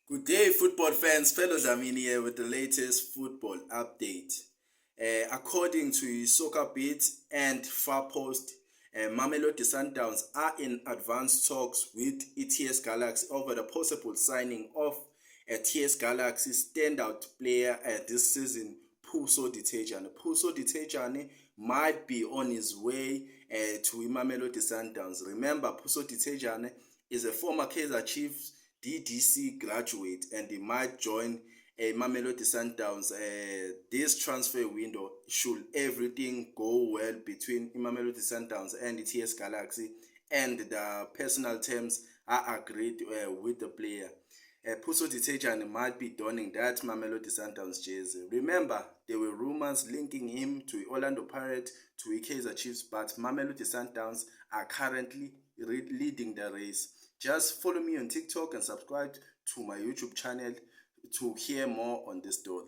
Good day, football fans. Fellow Zamini here with the latest football update. According to Soccer Beat and Far Post, Mamelodi Sundowns are in advanced talks with TS Galaxy over the possible signing of a TS Galaxy standout player this season, Puso Ditejane. Puso Ditejane might be on his way to Mamelodi Sundowns. Remember, Puso Ditejane is a former Kaizer Chiefs DDC graduate and he might join Mamelodi Sundowns this transfer window should everything go well between Mamelodi Sundowns and the TS Galaxy and the personal terms are agreed with the player. Puso Ditejane might be donning that Mamelodi Sundowns jersey. Remember, there were rumors linking him to Orlando Pirates, to Kaizer Chiefs, but Mamelodi Sundowns are currently leading the race. Just follow me on TikTok and subscribe to my YouTube channel to hear more on this story.